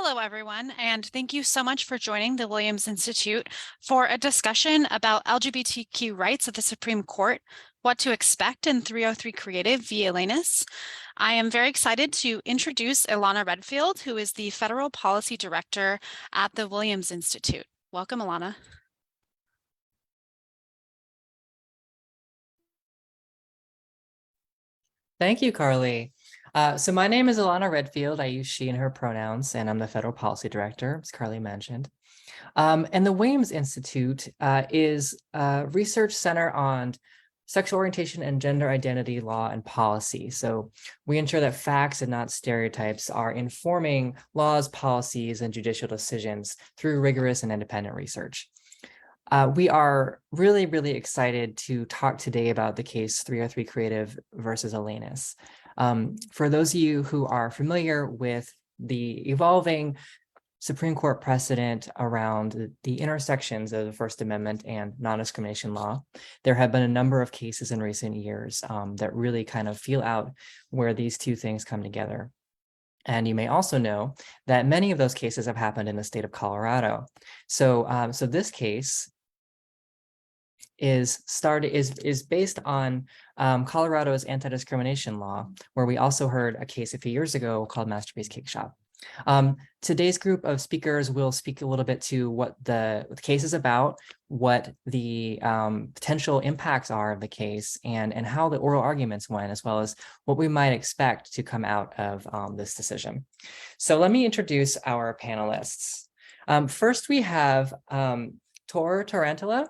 Hello, everyone, and thank you so much for joining the Williams Institute for a discussion about LGBTQ rights at the Supreme Court, what to expect in 303 Creative via Elenis. I am very excited to introduce Elana Redfield, who is the Federal Policy Director at the Williams Institute. Welcome, Elana. Thank you, Carly. So my name is Ilana Redfield. I use she and her pronouns, and I'm the Federal Policy Director, as Carly mentioned. And the Williams Institute is a research center on sexual orientation and gender identity law and policy. So we ensure that facts and not stereotypes are informing laws, policies, and judicial decisions through rigorous and independent research. We are really, really excited to talk today about the case 303 Creative versus Elenis. For those of you who are familiar with the evolving Supreme Court precedent around the intersections of the First Amendment and non-discrimination law, there have been a number of cases in recent years that really kind of feel out where these two things come together. And you may also know that many of those cases have happened in the state of Colorado. So this case is based on Colorado's anti-discrimination law, where we also heard a case a few years ago called Masterpiece Cake Shop. Today's group of speakers will speak a little bit to what the case is about, what the potential impacts are of the case, and how the oral arguments went, as well as what we might expect to come out of this decision. So let me introduce our panelists. First, we have Tarantola,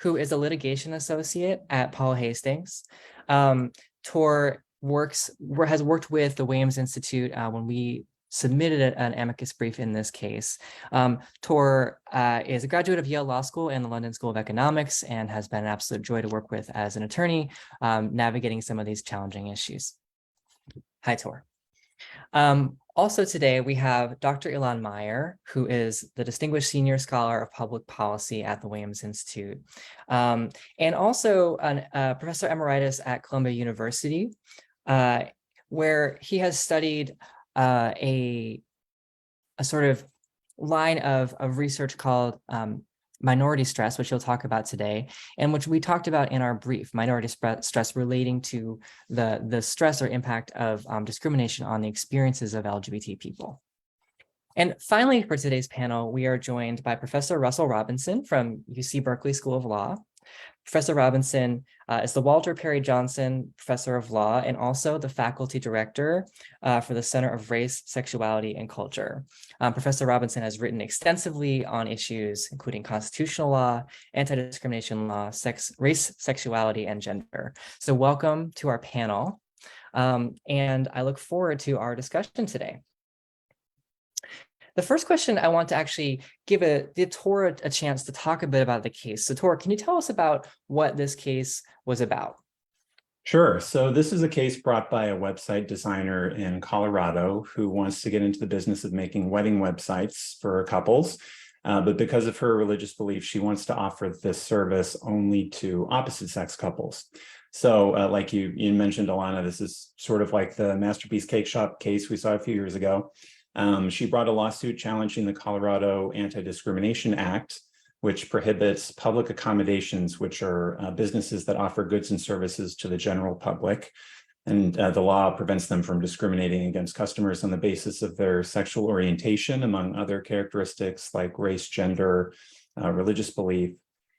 who is a litigation associate at Paul Hastings. Tor has worked with the Williams Institute when we submitted an amicus brief in this case. Tor is a graduate of Yale Law School and the London School of Economics and has been an absolute joy to work with as an attorney, navigating some of these challenging issues. Hi, Tor. Also today, we have Dr. Ilan Meyer, who is the Distinguished Senior Scholar of Public Policy at the Williams Institute, and also a Professor Emeritus at Columbia University, where he has studied a sort of line of research called minority stress, which he'll talk about today, and which we talked about in our brief, minority stress relating to the stress or impact of discrimination on the experiences of LGBT people. And finally, for today's panel, we are joined by Professor Russell Robinson from UC Berkeley School of Law. Professor Robinson is the Walter Perry Johnson Professor of Law and also the Faculty Director for the Center of Race, Sexuality, and Culture. Professor Robinson has written extensively on issues including constitutional law, anti-discrimination law, race, sexuality, and gender. So welcome to our panel, and I look forward to our discussion today. The first question I want to actually give Tor a chance to talk a bit about the case. So Tor, can you tell us about what this case was about? Sure. So this is a case brought by a website designer in Colorado who wants to get into the business of making wedding websites for couples. But because of her religious beliefs, she wants to offer this service only to opposite-sex couples. So like you mentioned, Elana, this is sort of like the Masterpiece Cake Shop case we saw a few years ago. She brought a lawsuit challenging the Colorado Anti-Discrimination Act, which prohibits public accommodations, which are businesses that offer goods and services to the general public. And the law prevents them from discriminating against customers on the basis of their sexual orientation, among other characteristics like race, gender, religious belief.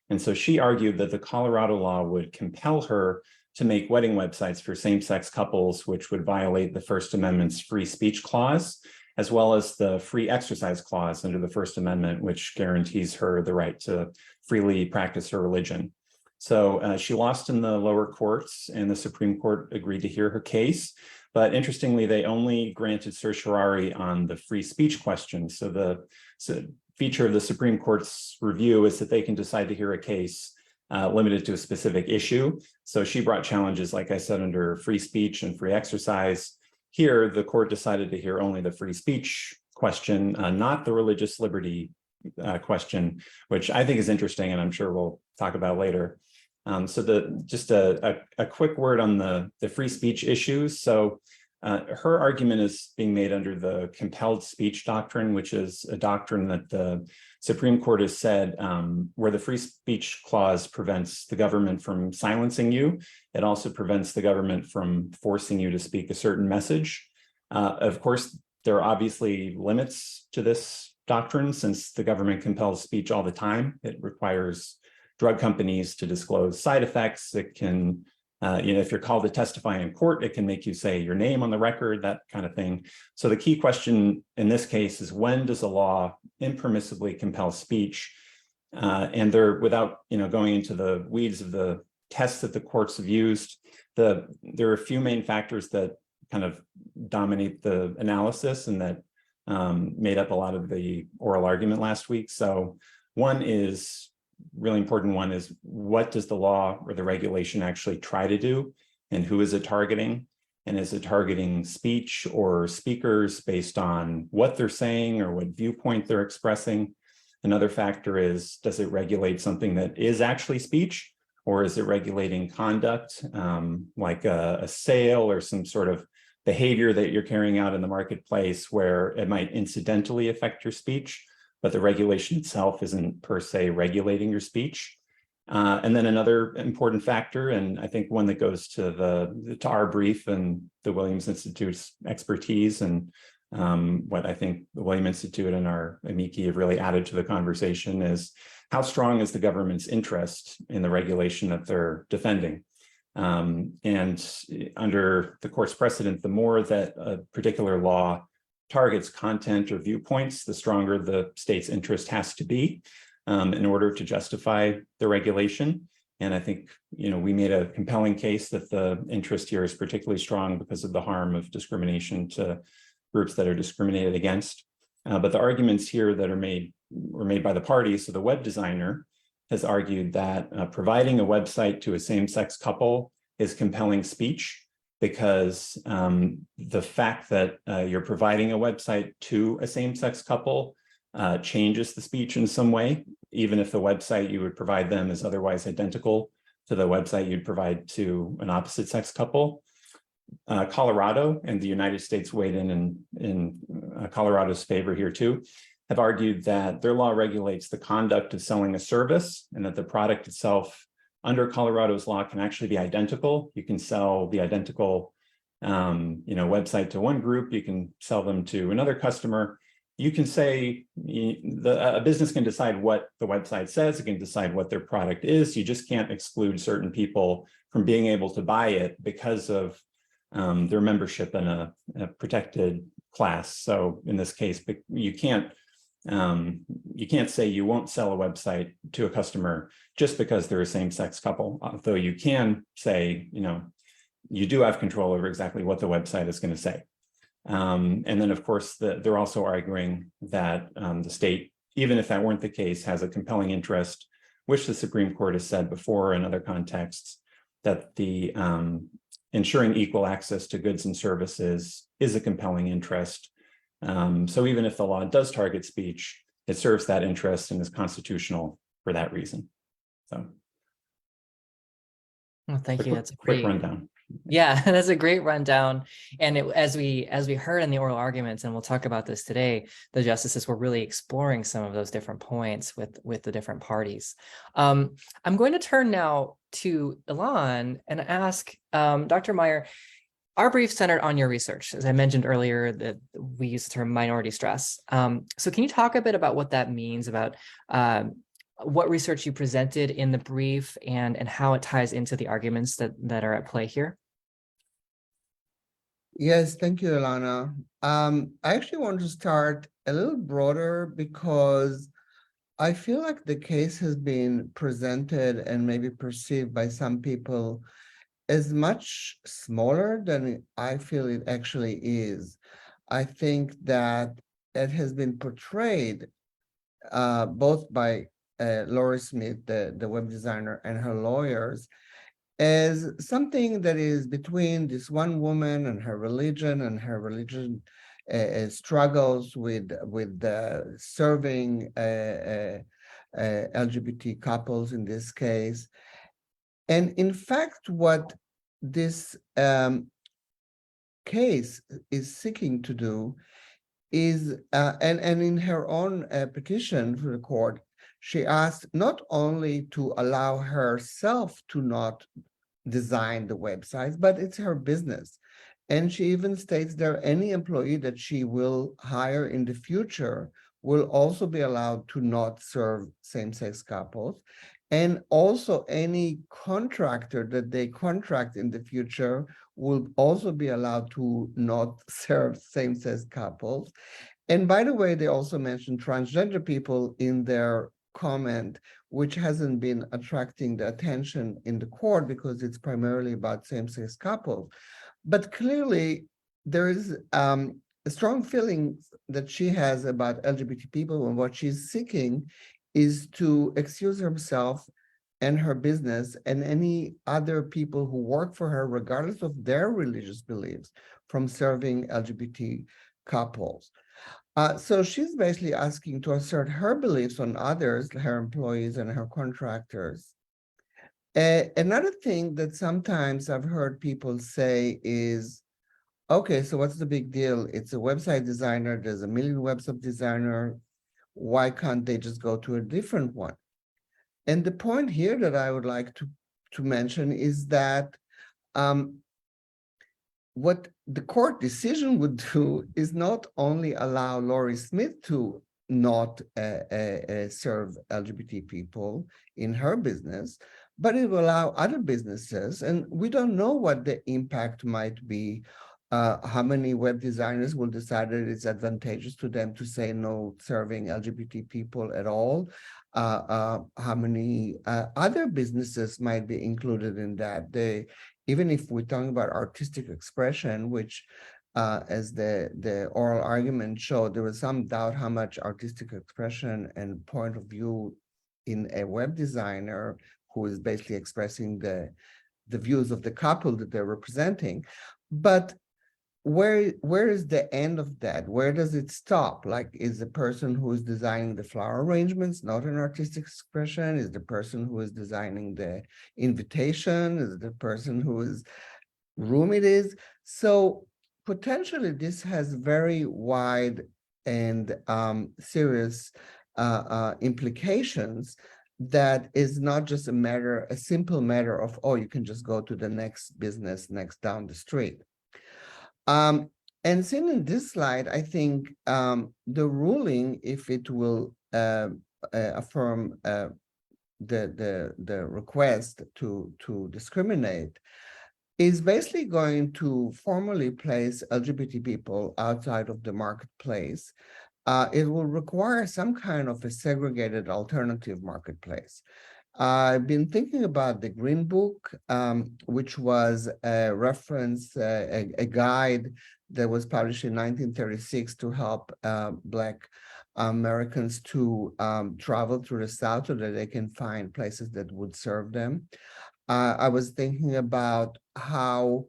And so she argued that the Colorado law would compel her to make wedding websites for same-sex couples, which would violate the First Amendment's free speech clause, as well as the free exercise clause under the First Amendment, which guarantees her the right to freely practice her religion. So she lost in the lower courts, and the Supreme Court agreed to hear her case. But interestingly, they only granted certiorari on the free speech question. So the feature of the Supreme Court's review is that they can decide to hear a case limited to a specific issue. So she brought challenges, like I said, under free speech and free exercise. Here, the court decided to hear only the free speech question, not the religious liberty question, which I think is interesting, and I'm sure we'll talk about later. So just a quick word on the free speech issues. So Her argument is being made under the compelled speech doctrine, which is a doctrine that the Supreme Court has said where the free speech clause prevents the government from silencing you, it also prevents the government from forcing you to speak a certain message. Of course, there are obviously limits to this doctrine since the government compels speech all the time. It requires drug companies to disclose side effects. It can if you're called to testify in court, it can make you say your name on the record, that kind of thing. So the key question in this case is, when does a law impermissibly compel speech? And there, without going into the weeds of the tests that the courts have used, there are a few main factors that kind of dominate the analysis and that made up a lot of the oral argument last week. So one is, really important one is, what does the law or the regulation actually try to do, and who is it targeting? And is it targeting speech or speakers based on what they're saying or what viewpoint they're expressing? Another factor is, does it regulate something that is actually speech, or is it regulating conduct like a sale or some sort of behavior that you're carrying out in the marketplace where it might incidentally affect your speech, but the regulation itself isn't per se regulating your speech? And then another important factor, and I think one that goes to our brief and the Williams Institute's expertise, and what I think the Williams Institute and our amici have really added to the conversation, is how strong is the government's interest in the regulation that they're defending? And under the court's precedent, the more that a particular law targets content or viewpoints, the stronger the state's interest has to be in order to justify the regulation. And I think, we made a compelling case that the interest here is particularly strong because of the harm of discrimination to groups that are discriminated against. But the arguments here that were made by the parties. So the web designer has argued that providing a website to a same-sex couple is compelling speech, because the fact that you're providing a website to a same-sex couple changes the speech in some way, even if the website you would provide them is otherwise identical to the website you'd provide to an opposite-sex couple. Colorado and the United States weighed in Colorado's favor here too, have argued that their law regulates the conduct of selling a service, and that the product itself under Colorado's law can actually be identical. You can sell the identical website to one group, you can sell them to another customer. You can say a business can decide what the website says, it can decide what their product is. You just can't exclude certain people from being able to buy it because of their membership in a protected class. So in this case, you can't say you won't sell a website to a customer just because they're a same-sex couple, although you can say, you do have control over exactly what the website is going to say. And then, of course, they're also arguing that the state, even if that weren't the case, has a compelling interest, which the Supreme Court has said before in other contexts, that the ensuring equal access to goods and services is a compelling interest. So even if the law does target speech, it serves that interest and is constitutional for that reason. So, well, thank you. That's a quick rundown. Yeah, that's a great rundown. And as we heard in the oral arguments, and we'll talk about this today, the justices were really exploring some of those different points with the different parties. I'm going to turn now to Ilan and ask Dr. Meyer, our brief centered on your research. As I mentioned earlier, that we use the term minority stress. So can you talk a bit about what that means, about what research you presented in the brief, and how it ties into the arguments that are at play here? Yes, thank you, Elana. I actually want to start a little broader because I feel like the case has been presented and maybe perceived by some people as much smaller than I feel it actually is. I think that it has been portrayed both by Laurie Smith, the web designer, and her lawyers, as something that is between this one woman and her religion struggles with serving LGBT couples in this case. And in fact, what this case is seeking to do is, and in her own petition to the court, she asked not only to allow herself to not design the websites, but it's her business. And she even states that any employee that she will hire in the future will also be allowed to not serve same-sex couples. And also any contractor that they contract in the future will also be allowed to not serve same-sex couples. And by the way, they also mentioned transgender people in their comment, which hasn't been attracting the attention in the court because it's primarily about same-sex couples. But clearly, there is a strong feeling that she has about LGBT people, and what she's seeking is to excuse herself and her business and any other people who work for her, regardless of their religious beliefs, from serving LGBT couples. So she's basically asking to assert her beliefs on others, her employees and her contractors. Another thing that sometimes I've heard people say is, okay, so what's the big deal? It's a website designer. There's a million website designer. Why can't they just go to a different one? And the point here that I would like to mention is that what the court decision would do is not only allow Laurie Smith to not serve LGBT people in her business, but it will allow other businesses, and we don't know what the impact might be. How many web designers will decide that it's advantageous to them to say no serving LGBT people at all? How many other businesses might be included in that? Even if we're talking about artistic expression, which as the oral argument showed, there was some doubt how much artistic expression and point of view in a web designer who is basically expressing the views of the couple that they're representing. But where is the end of that? Where does it stop? Like, is the person who is designing the flower arrangements not an artistic expression? Is the person who is designing the invitation? Is the person whose room it is? So potentially this has very wide and serious implications that is not just a simple matter of, oh, you can just go to the next business next down the street. And seen in this slide, I think the ruling, if it will affirm the request to discriminate, is basically going to formally place LGBT people outside of the marketplace. It will require some kind of a segregated alternative marketplace. I've been thinking about the Green Book, which was a reference, a guide that was published in 1936 to help Black Americans to travel through the South so that they can find places that would serve them. I was thinking about how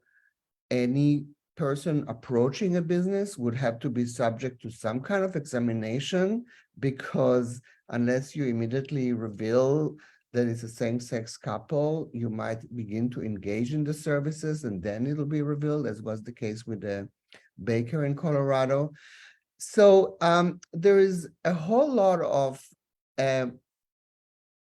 any person approaching a business would have to be subject to some kind of examination, because unless you immediately reveal that it's a same-sex couple, you might begin to engage in the services and then it'll be revealed, as was the case with the baker in Colorado. So there is a whole lot of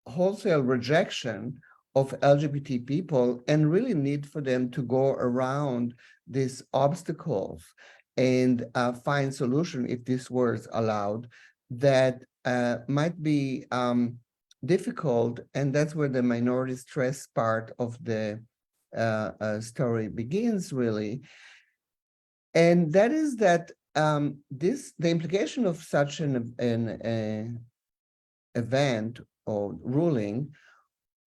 wholesale rejection of LGBT people and really need for them to go around these obstacles and find solution, if this was allowed, that might be difficult. And that's where the minority stress part of the story begins, really. And that is that the implication of such an event or ruling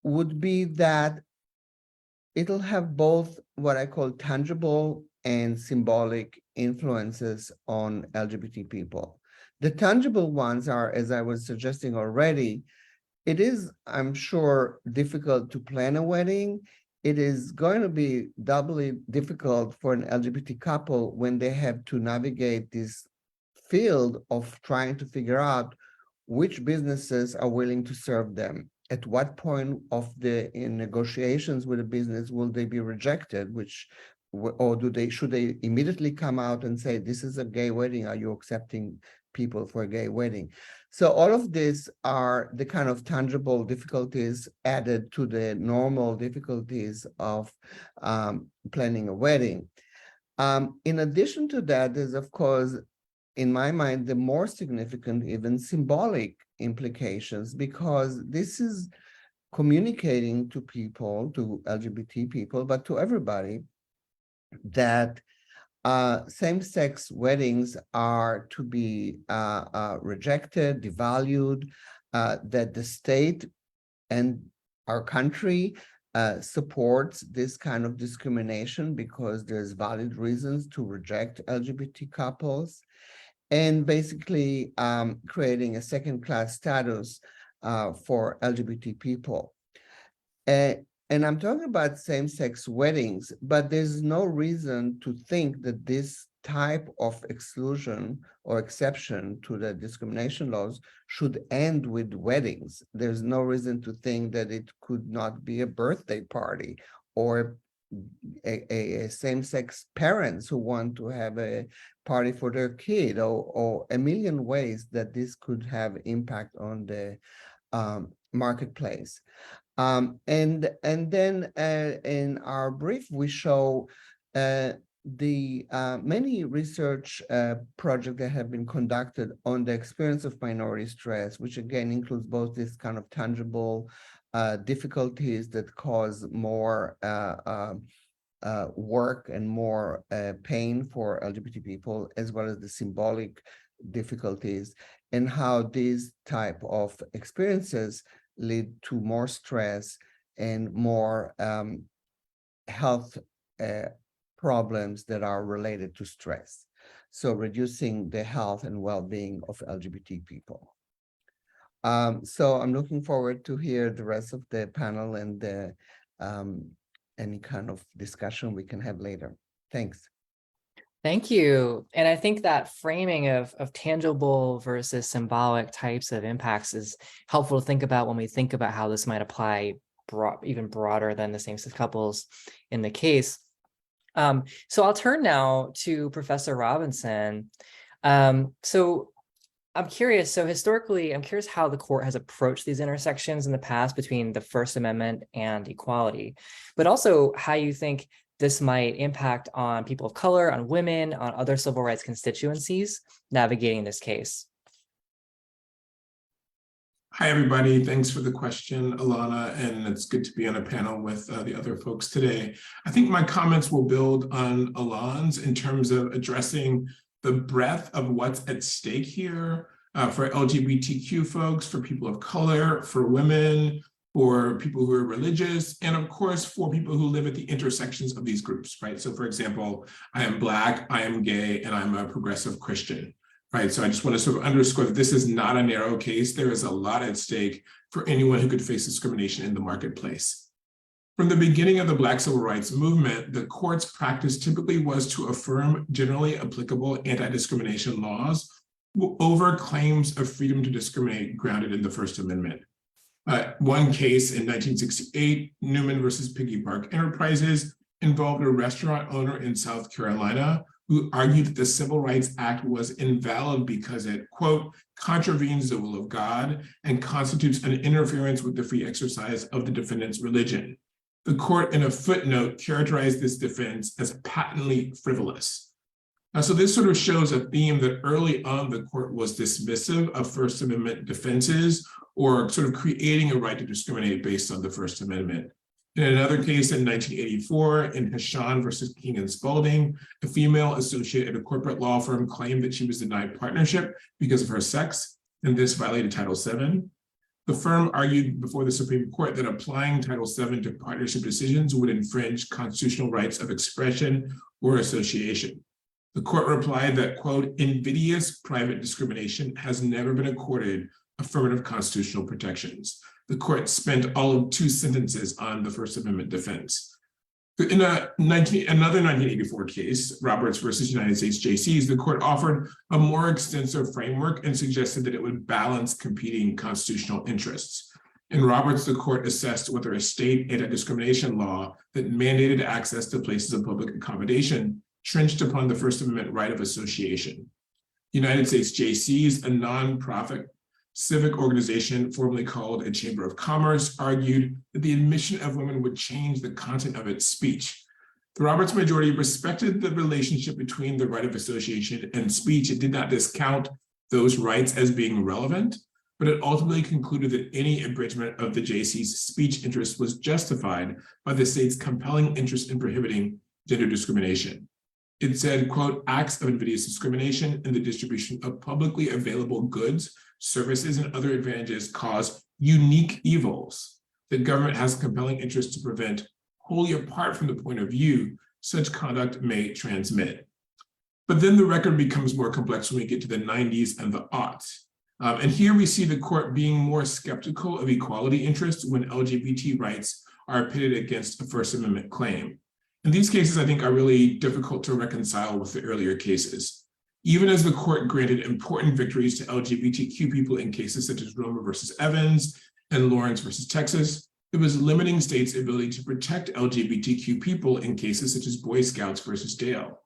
would be that it'll have both what I call tangible and symbolic influences on LGBT people. The tangible ones are, as I was suggesting already, it is, I'm sure, difficult to plan a wedding. It is going to be doubly difficult for an LGBT couple when they have to navigate this field of trying to figure out which businesses are willing to serve them. At what point of the negotiations with a business will they be rejected, which or should they immediately come out and say, this is a gay wedding, are you accepting people for a gay wedding? So all of these are the kind of tangible difficulties added to the normal difficulties of planning a wedding. In addition to that, there's, of course, in my mind, the more significant, even symbolic implications, because this is communicating to people, to LGBT people, but to everybody, that same-sex weddings are to be rejected, devalued, that the state and our country supports this kind of discrimination because there's valid reasons to reject LGBT couples, and basically creating a second-class status for LGBT people. And I'm talking about same-sex weddings, but there's no reason to think that this type of exclusion or exception to the discrimination laws should end with weddings. There's no reason to think that it could not be a birthday party or a same-sex parents who want to have a party for their kid, or a million ways that this could have impact on the marketplace. And then in our brief, we show the many research projects that have been conducted on the experience of minority stress, which again includes both this kind of tangible difficulties that cause more work and more pain for LGBT people, as well as the symbolic difficulties, and how these type of experiences lead to more stress and more health problems that are related to stress. So reducing the health and well-being of LGBT people. So I'm looking forward to hear the rest of the panel and the, any kind of discussion we can have later. Thanks. Thank you. And I think that framing of tangible versus symbolic types of impacts is helpful to think about when we think about how this might apply even broader than the same-sex couples in the case. So I'll turn now to Professor Robinson. So I'm curious, so historically, I'm curious how the court has approached these intersections in the past between the First Amendment and equality, but also how you think this might impact on people of color, on women, on other civil rights constituencies navigating this case. Hi, everybody. Thanks for the question, Elana, and it's good to be on a panel with the other folks today. I think my comments will build on Ilan's in terms of addressing the breadth of what's at stake here for LGBTQ folks, for people of color, for women, for people who are religious, and of course, for people who live at the intersections of these groups, right? So for example, I am Black, I am gay, and I'm a progressive Christian, right? So I just want to sort of underscore that this is not a narrow case. There is a lot at stake for anyone who could face discrimination in the marketplace. From the beginning of the Black civil rights movement, the court's practice typically was to affirm generally applicable anti-discrimination laws over claims of freedom to discriminate grounded in the First Amendment. One case in 1968, Newman versus Piggy Park Enterprises, involved a restaurant owner in South Carolina who argued that the Civil Rights Act was invalid because it, quote, contravenes the will of God and constitutes an interference with the free exercise of the defendant's religion. The court, in a footnote, characterized this defense as patently frivolous. So this sort of shows a theme that early on the court was dismissive of First Amendment defenses or sort of creating a right to discriminate based on the First Amendment. In another case in 1984, in Hashan versus King and Spalding, a female associate at a corporate law firm claimed that she was denied partnership because of her sex, and this violated Title VII. The firm argued before the Supreme Court that applying Title VII to partnership decisions would infringe constitutional rights of expression or association. The court replied that, quote, invidious private discrimination has never been accorded affirmative constitutional protections. The court spent all of 2 sentences on the First Amendment defense. In another 1984 case, Roberts versus United States JCs, the court offered a more extensive framework and suggested that it would balance competing constitutional interests. In Roberts, the court assessed whether a state anti-discrimination law that mandated access to places of public accommodation trenched upon the First Amendment right of association. United States JCs, a nonprofit civic organization formerly called a Chamber of Commerce, argued that the admission of women would change the content of its speech. The Roberts majority respected the relationship between the right of association and speech. It did not discount those rights as being relevant, but it ultimately concluded that any abridgment of the JC's speech interest was justified by the state's compelling interest in prohibiting gender discrimination. It said, quote, acts of invidious discrimination in the distribution of publicly available goods, services, and other advantages cause unique evils that government has a compelling interest to prevent wholly apart from the point of view such conduct may transmit. But then the record becomes more complex when we get to the 90s and the aughts. And here we see the court being more skeptical of equality interests when LGBT rights are pitted against a First Amendment claim. And these cases, I think, are really difficult to reconcile with the earlier cases. Even as the court granted important victories to LGBTQ people in cases such as Roma versus Evans and Lawrence versus Texas, it was limiting states' ability to protect LGBTQ people in cases such as Boy Scouts versus Dale.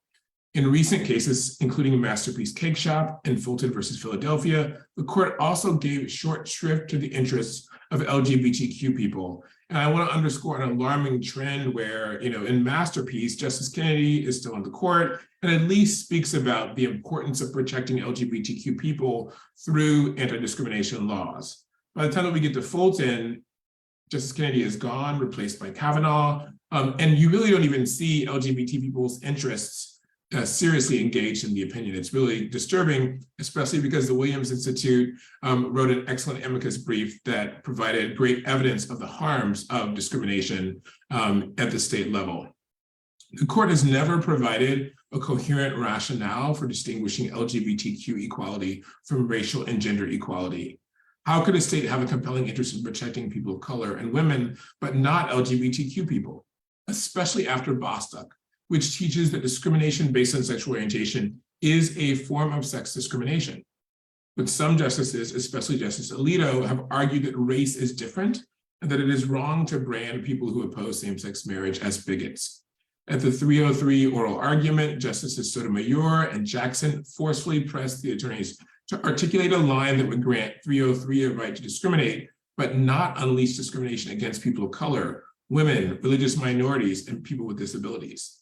In recent cases, including Masterpiece Cake Shop and Fulton versus Philadelphia, the court also gave short shrift to the interests of LGBTQ people. And I want to underscore an alarming trend where, in Masterpiece, Justice Kennedy is still on the court and at least speaks about the importance of protecting LGBTQ people through anti-discrimination laws. By the time that we get to Fulton, Justice Kennedy is gone, replaced by Kavanaugh, and you really don't even see LGBT people's interests seriously engaged in the opinion. It's really disturbing, especially because the Williams Institute wrote an excellent amicus brief that provided great evidence of the harms of discrimination at the state level. The court has never provided a coherent rationale for distinguishing LGBTQ equality from racial and gender equality. How could a state have a compelling interest in protecting people of color and women, but not LGBTQ people, especially after Bostock, which teaches that discrimination based on sexual orientation is a form of sex discrimination. But some justices, especially Justice Alito, have argued that race is different and that it is wrong to brand people who oppose same-sex marriage as bigots. At the 303 oral argument, Justices Sotomayor and Jackson forcefully pressed the attorneys to articulate a line that would grant 303 a right to discriminate, but not unleash discrimination against people of color, women, religious minorities, and people with disabilities.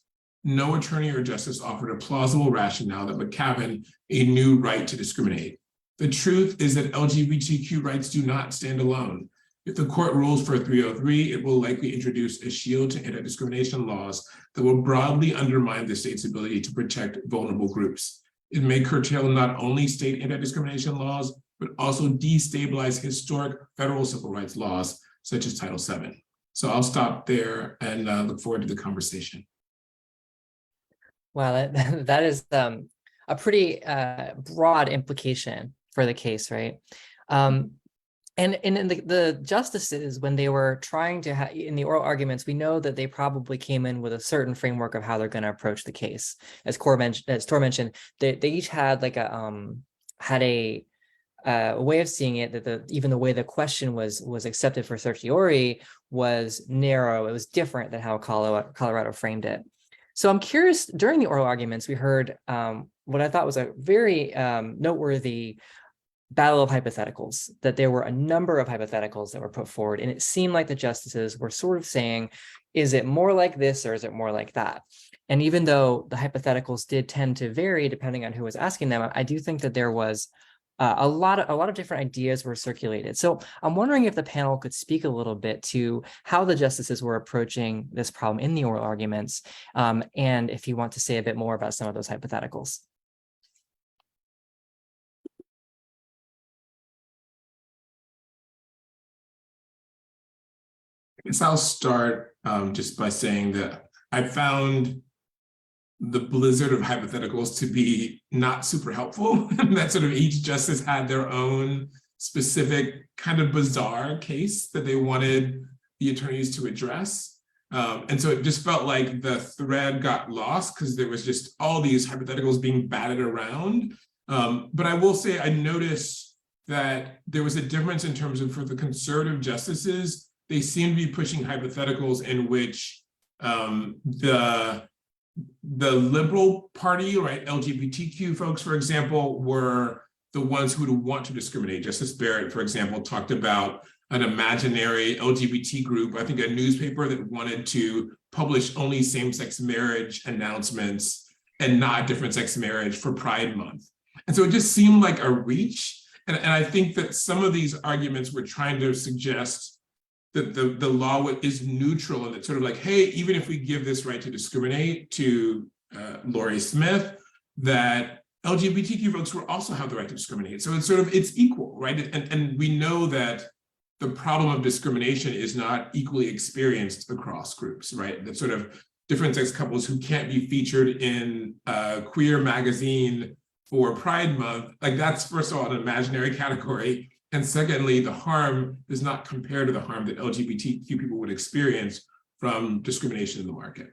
No attorney or justice offered a plausible rationale that would cabin a new right to discriminate. The truth is that LGBTQ rights do not stand alone. If the court rules for 303, it will likely introduce a shield to anti-discrimination laws that will broadly undermine the state's ability to protect vulnerable groups. It may curtail not only state anti-discrimination laws, but also destabilize historic federal civil rights laws, such as Title VII. So I'll stop there and look forward to the conversation. Wow, that is a pretty broad implication for the case, right? And in the justices, when they were trying to in the oral arguments, we know that they probably came in with a certain framework of how they're going to approach the case. As Tor mentioned, they each had like a way of seeing it, that even the way the question was accepted for certiorari was narrow. It was different than how Colorado framed it. So I'm curious, during the oral arguments, we heard what I thought was a very noteworthy battle of hypotheticals, that there were a number of hypotheticals that were put forward. And it seemed like the justices were sort of saying, is it more like this or is it more like that? And even though the hypotheticals did tend to vary depending on who was asking them, I do think that there was a lot of different ideas were circulated. So I'm wondering if the panel could speak a little bit to how the justices were approaching this problem in the oral arguments, and if you want to say a bit more about some of those hypotheticals. I guess I'll start just by saying that I found the blizzard of hypotheticals to be not super helpful. That sort of each justice had their own specific kind of bizarre case that they wanted the attorneys to address. And so it just felt like the thread got lost because there was just all these hypotheticals being batted around. But I will say I noticed that there was a difference in terms of, for the conservative justices, they seem to be pushing hypotheticals in which the liberal party, right, LGBTQ folks, for example, were the ones who would want to discriminate. Justice Barrett, for example, talked about an imaginary LGBT group, I think a newspaper that wanted to publish only same-sex marriage announcements and not different-sex marriage for Pride Month. And so it just seemed like a reach. And I think that some of these arguments were trying to suggest that the law is neutral, and it's sort of like, hey, even if we give this right to discriminate to Laurie Smith, that LGBTQ folks will also have the right to discriminate. So it's equal, right? And we know that the problem of discrimination is not equally experienced across groups, right? That sort of different sex couples who can't be featured in a queer magazine for Pride Month, like that's first of all an imaginary category. And secondly, the harm does not compare to the harm that LGBTQ people would experience from discrimination in the market.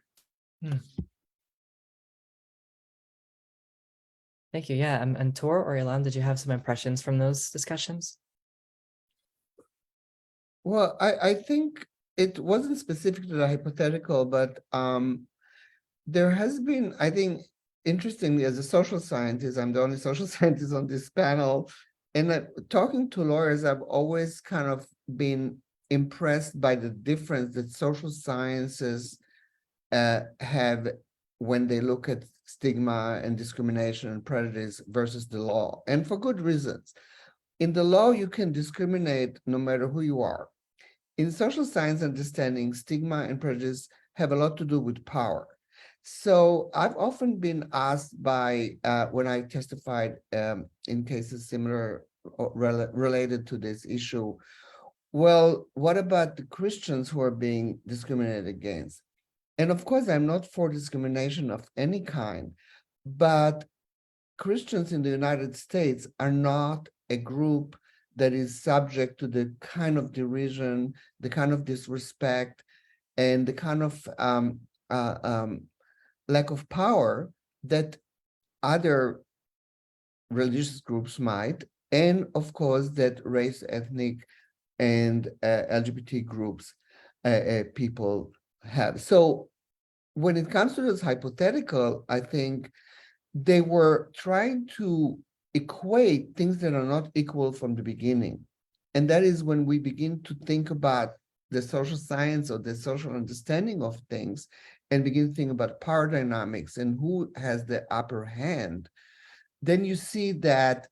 Thank you. Yeah, and Tor or Ilan, did you have some impressions from those discussions? Well, I think it wasn't specific to the hypothetical, but there has been, I think, interestingly, as a social scientist, I'm the only social scientist on this panel, and talking to lawyers, I've always kind of been impressed by the difference that social sciences have when they look at stigma and discrimination and prejudice versus the law, and for good reasons. In the law, you can discriminate no matter who you are. In social science understanding, stigma and prejudice have a lot to do with power. So I've often been asked by, when I testified in cases similar or related to this issue, well, what about the Christians who are being discriminated against? And of course, I'm not for discrimination of any kind, but Christians in the United States are not a group that is subject to the kind of derision, the kind of disrespect, and the kind of lack of power that other religious groups might, and of course that race, ethnic, and LGBT groups people have. So when it comes to this hypothetical, I think they were trying to equate things that are not equal from the beginning. And that is when we begin to think about the social science or the social understanding of things and begin to think about power dynamics and who has the upper hand, then you see that,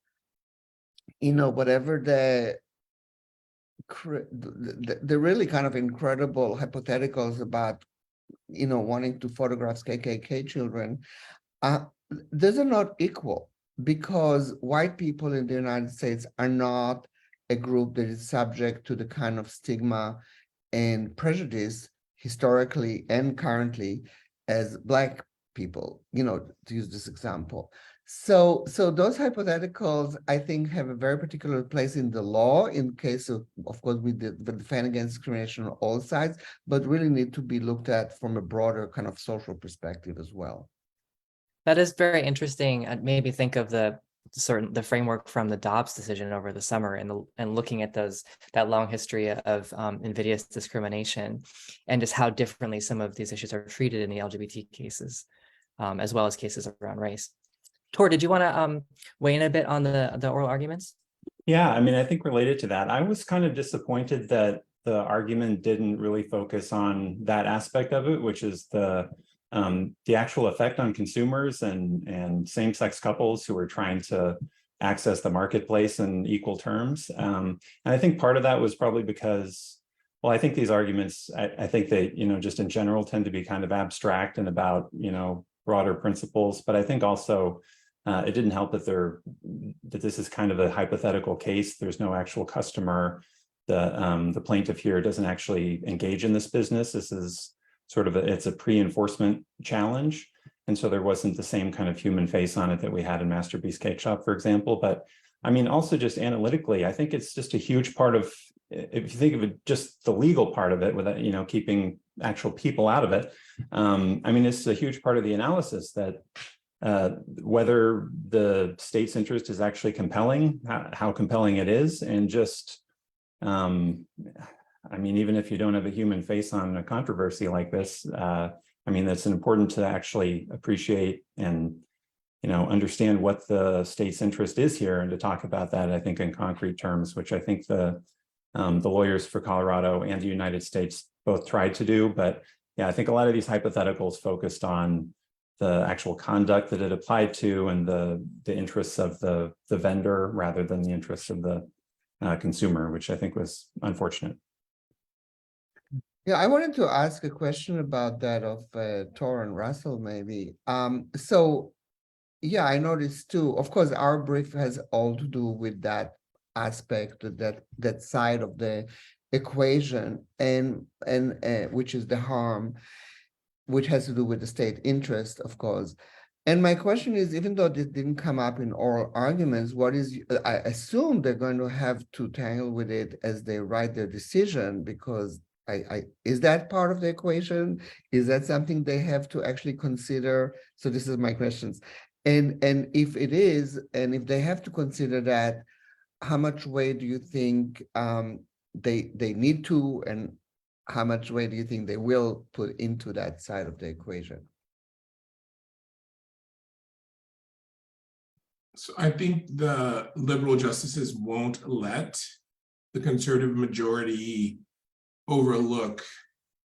you know, whatever the really kind of incredible hypotheticals about, you know, wanting to photograph KKK children, those are not equal, because white people in the United States are not a group that is subject to the kind of stigma and prejudice historically and currently as Black people, you know, to use this example. So those hypotheticals, I think, have a very particular place in the law in case of course, we defend against discrimination on all sides, but really need to be looked at from a broader kind of social perspective as well. That is very interesting. And made me think of the framework from the Dobbs decision over the summer, and looking at that long history of invidious discrimination, and just how differently some of these issues are treated in the LGBT cases, as well as cases around race. Tor, did you want to weigh in a bit on the oral arguments? Yeah, I mean, I think related to that, I was kind of disappointed that the argument didn't really focus on that aspect of it, which is the actual effect on consumers and same-sex couples who are trying to access the marketplace in equal terms. And I think part of that was probably because, well, I think these arguments, I think they, you know, just in general tend to be kind of abstract and about, you know, broader principles. But I think also it didn't help that this is kind of a hypothetical case. There's no actual customer. The plaintiff here doesn't actually engage in this business. This is sort of it's a pre-enforcement challenge. And so there wasn't the same kind of human face on it that we had in Masterpiece Cake Shop, for example. But I mean, also just analytically, I think it's just a huge part of, if you think of it, just the legal part of it, without, you know, keeping actual people out of it. I mean, it's a huge part of the analysis that whether the state's interest is actually compelling, how compelling it is, and just, I mean, even if you don't have a human face on a controversy like this, I mean, it's important to actually appreciate and, understand what the state's interest is here, and to talk about that, I think, in concrete terms, which I think the lawyers for Colorado and the United States both tried to do. But yeah, I think a lot of these hypotheticals focused on the actual conduct that it applied to and the interests of the vendor rather than the interests of the consumer, which I think was unfortunate. Yeah, I wanted to ask a question about that of Tor and Russell, maybe. So, yeah, I noticed too. Of course, our brief has all to do with that aspect, that side of the equation, and which is the harm, which has to do with the state interest, of course. And my question is, even though this didn't come up in oral arguments, I assume they're going to have to tangle with it as they write their decision, because is that part of the equation? Is that something they have to actually consider? So this is my questions. And if it is, and if they have to consider that, how much weight do you think they need to, and how much weight do you think they will put into that side of the equation? So I think the liberal justices won't let the conservative majority overlook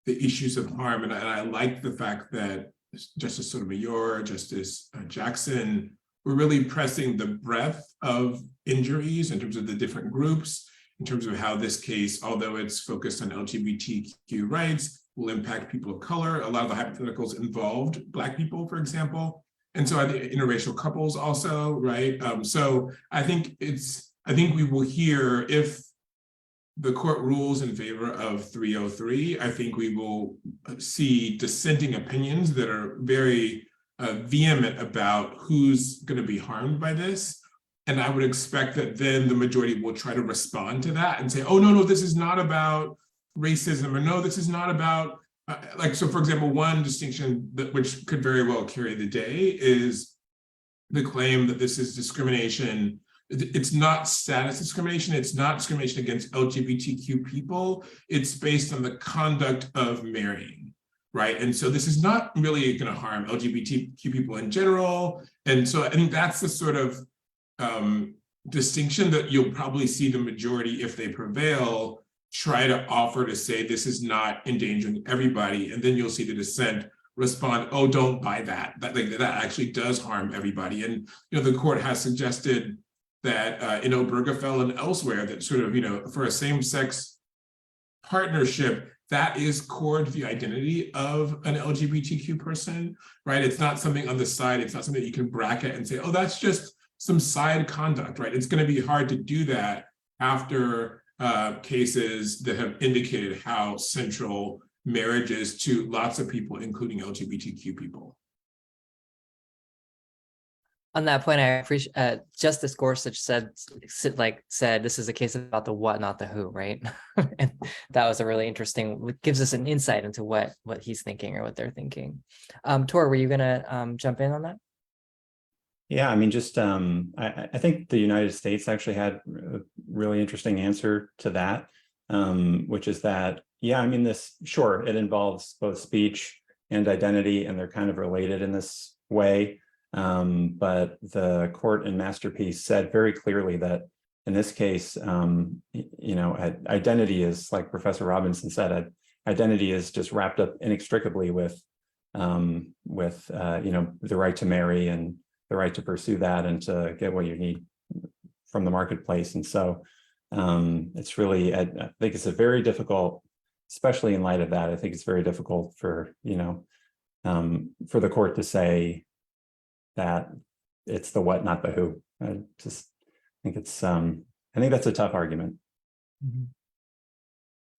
the issues of harm. And I like the fact that Justice Sotomayor, Justice Jackson were really pressing the breadth of injuries in terms of the different groups, in terms of how this case, although it's focused on LGBTQ rights, will impact people of color. A lot of the hypotheticals involved Black people, for example. And so I think interracial couples also, right? So I think we will hear, if the court rules in favor of 303, I think we will see dissenting opinions that are very vehement about who's going to be harmed by this. And I would expect that then the majority will try to respond to that and say, oh, no, this is not about racism, or no, this is not about, so for example, one distinction which could very well carry the day is the claim that this is discrimination. It's not status discrimination. It's not discrimination against LGBTQ people. It's based on the conduct of marrying, right? And so this is not really going to harm LGBTQ people in general. And so I think that's the sort of distinction that you'll probably see the majority, if they prevail, try to offer to say this is not endangering everybody. And then you'll see the dissent respond, oh, don't buy that. That actually does harm everybody. And the court has suggested that in Obergefell and elsewhere, that sort of, for a same-sex partnership, that is core to the identity of an LGBTQ person, right? It's not something on the side. It's not something that you can bracket and say, oh, that's just some side conduct, right? It's going to be hard to do that after cases that have indicated how central marriage is to lots of people, including LGBTQ people. On that point, I appreciate Justice Gorsuch said this is a case about the what, not the who, right? And that was a really interesting, it gives us an insight into what he's thinking or what they're thinking. Tor, were you gonna jump in on that? Yeah, I mean, just I think the United States actually had a really interesting answer to that, which is that, yeah, I mean, it involves both speech and identity, and they're kind of related in this way. But the court in Masterpiece said very clearly that in this case, identity is, like Professor Robinson said, identity is just wrapped up inextricably with the right to marry and the right to pursue that and to get what you need from the marketplace. And so it's really, I think it's a very difficult, especially in light of that, I think it's very difficult for the court to say that it's the what, not the who. I think that's a tough argument. Mm-hmm.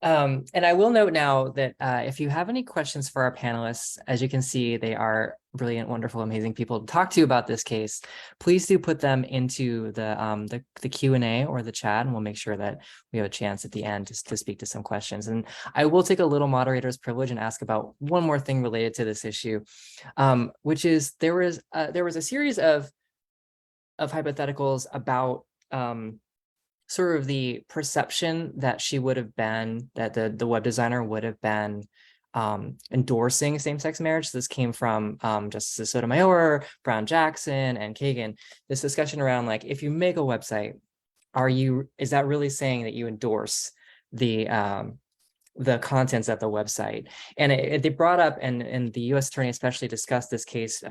And I will note now that if you have any questions for our panelists, as you can see, they are brilliant, wonderful, amazing people to talk to about this case. Please do put them into the Q&A or the chat, and we'll make sure that we have a chance at the end to speak to some questions. And I will take a little moderator's privilege and ask about one more thing related to this issue, which is there was a series of hypotheticals about sort of the perception that she would have been, that the web designer would have been endorsing same-sex marriage. This came from Justices Sotomayor, Brown Jackson, and Kagan. This discussion around, like, if you make a website, is that really saying that you endorse the contents of the website? And they brought up, and the U.S. attorney especially discussed this case,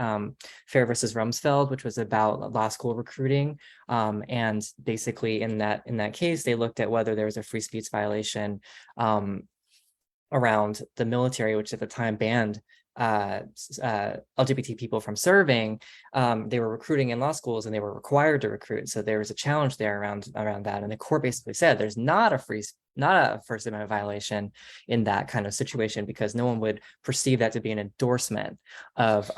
Fair versus Rumsfeld, which was about law school recruiting. And basically in that case, they looked at whether there was a free speech violation around the military, which at the time banned LGBT people from serving. They were recruiting in law schools and they were required to recruit. So there was a challenge there around that. And the court basically said there's not a First Amendment violation in that kind of situation, because no one would perceive that to be an endorsement of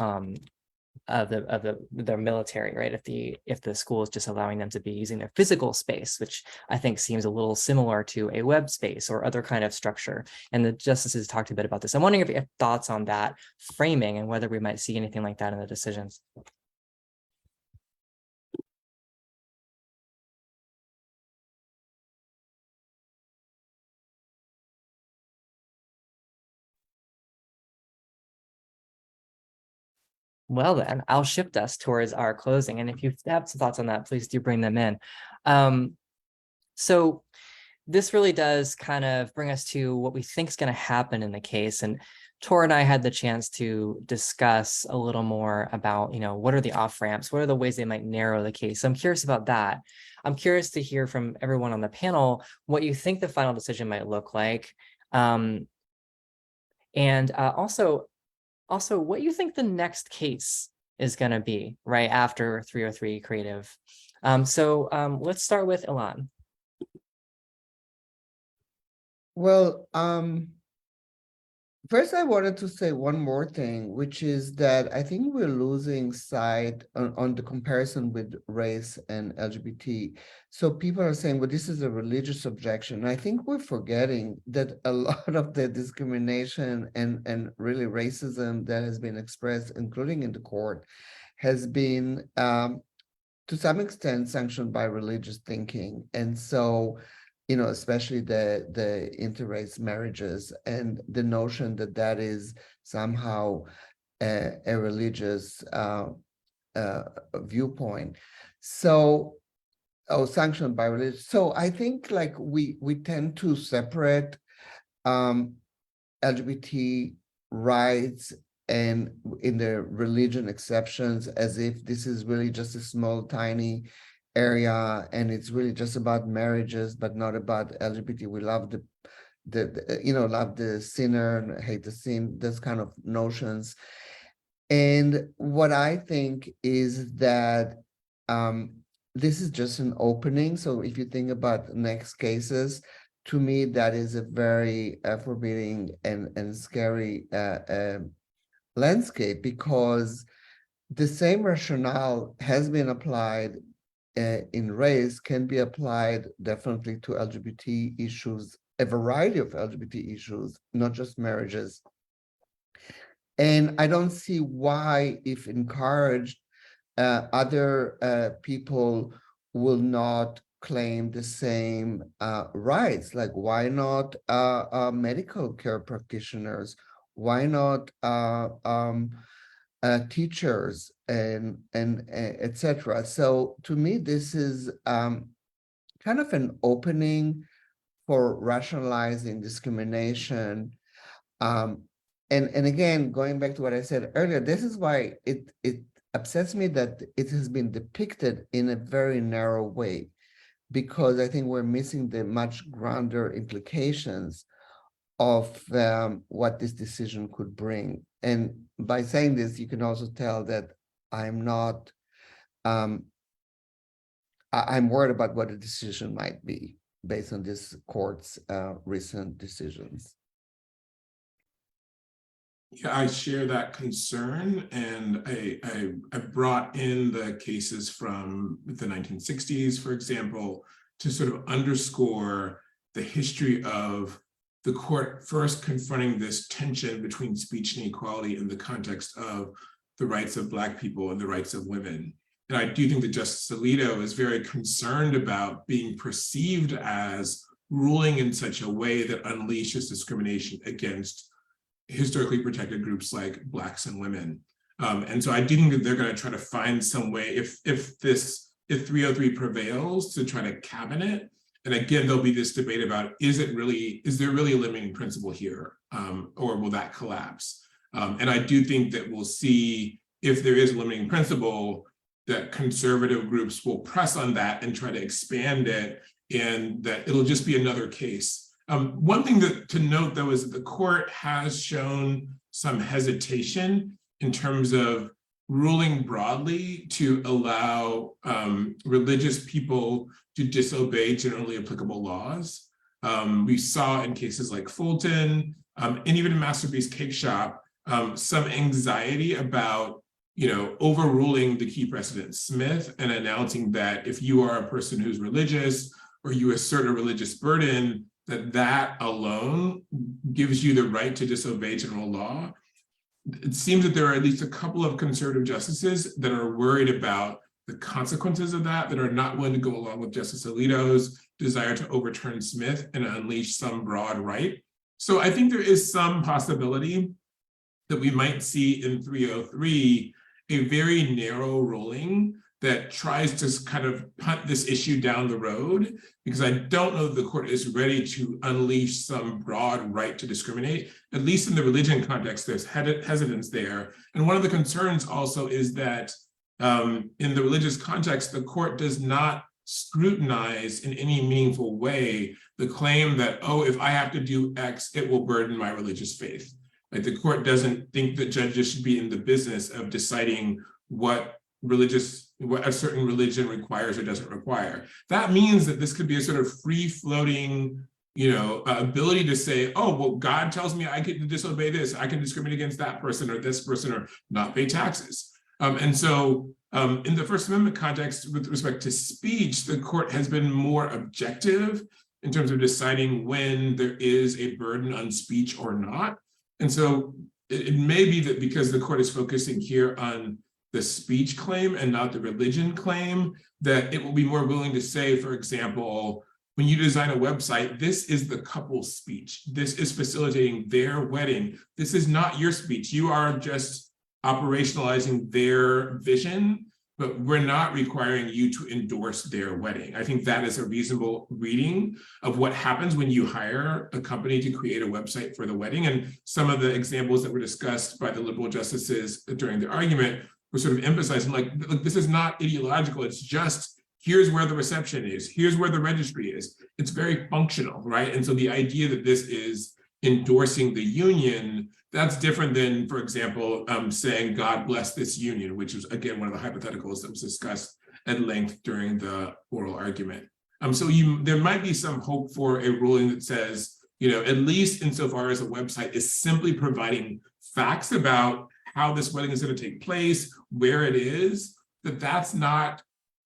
the military, right? If the school is just allowing them to be using their physical space, which I think seems a little similar to a web space or other kind of structure. And the justices talked a bit about this. I'm wondering if you have thoughts on that framing and whether we might see anything like that in the decisions. Well, then I'll shift us towards our closing. And if you have some thoughts on that, please do bring them in. So this really does kind of bring us to what we think is going to happen in the case. And Tor and I had the chance to discuss a little more about, what are the off-ramps? What are the ways they might narrow the case? So I'm curious about that. I'm curious to hear from everyone on the panel what you think the final decision might look like. Also, what you think the next case is going to be right after 303 Creative. Let's start with Ilan. Well, first I wanted to say one more thing, which is that I think we're losing sight on the comparison with race and LGBT. So people are saying, well, this is a religious objection. And I think we're forgetting that a lot of the discrimination and really racism that has been expressed, including in the court, has been to some extent sanctioned by religious thinking. And so, especially the interrace marriages and the notion that that is somehow a religious viewpoint. So, sanctioned by religion. So I think like we tend to separate LGBT rights and in the religion exceptions as if this is really just a small, tiny area and it's really just about marriages, but not about LGBT. We love love the sinner and hate the sin, those kind of notions. And what I think is that this is just an opening. So if you think about next cases, to me, that is a very forbidding and scary landscape, because the same rationale has been applied in race, can be applied definitely to LGBT issues, a variety of LGBT issues, not just marriages. And I don't see why, if encouraged, other people will not claim the same rights. Like, why not medical care practitioners? Why not teachers and etc. So to me, this is kind of an opening for rationalizing discrimination. And again, going back to what I said earlier, this is why it upsets me that it has been depicted in a very narrow way, because I think we're missing the much grander implications of what this decision could bring. And by saying this, you can also tell that I'm not, I'm worried about what the decision might be. based on this court's recent decisions. Yeah, I share that concern, and I brought in the cases from the 1960s, for example, to sort of underscore the history of the court first confronting this tension between speech inequality in the context of the rights of Black people and the rights of women. And I do think that Justice Alito is very concerned about being perceived as ruling in such a way that unleashes discrimination against historically protected groups like Blacks and women. And so I do think that they're going to try to find some way, if 303 prevails, to try to cabin it. And again, there'll be this debate about, is there really a limiting principle here, or will that collapse? And I do think that we'll see, if there is a limiting principle, that conservative groups will press on that and try to expand it, and that it'll just be another case. One thing to note, though, is that the court has shown some hesitation in terms of ruling broadly to allow religious people to disobey generally applicable laws. We saw in cases like Fulton, and even in Masterpiece Cake Shop, some anxiety about overruling the key precedent Smith and announcing that if you are a person who's religious or you assert a religious burden, that alone gives you the right to disobey general law. It seems that there are at least a couple of conservative justices that are worried about the consequences of that are not willing to go along with Justice Alito's desire to overturn Smith and unleash some broad right. So I think there is some possibility that we might see in 303 a very narrow ruling that tries to kind of punt this issue down the road, because I don't know that the court is ready to unleash some broad right to discriminate. At least in the religion context, there's hesitance there. And one of the concerns also is that in the religious context, the court does not scrutinize in any meaningful way the claim that, oh, if I have to do X, it will burden my religious faith. Like, the court doesn't think that judges should be in the business of deciding what a certain religion requires or doesn't require. That means that this could be a sort of free-floating, ability to say, oh, well, God tells me I can disobey this, I can discriminate against that person or this person or not pay taxes. And so in the First Amendment context, with respect to speech, the court has been more objective in terms of deciding when there is a burden on speech or not. And so it may be that because the court is focusing here on the speech claim and not the religion claim, that it will be more willing to say, for example, when you design a website, this is the couple's speech. This is facilitating their wedding. This is not your speech. You are just operationalizing their vision, but we're not requiring you to endorse their wedding. I think that is a reasonable reading of what happens when you hire a company to create a website for the wedding. And some of the examples that were discussed by the liberal justices during the argument were sort of emphasizing, like, this is not ideological. It's just, here's where the reception is. Here's where the registry is. It's very functional, right? And so the idea that this is endorsing the union, that's different than, for example, saying, God bless this union, which was, again, one of the hypotheticals that was discussed at length during the oral argument. So there might be some hope for a ruling that says, at least insofar as a website is simply providing facts about how this wedding is going to take place, where it is, that's not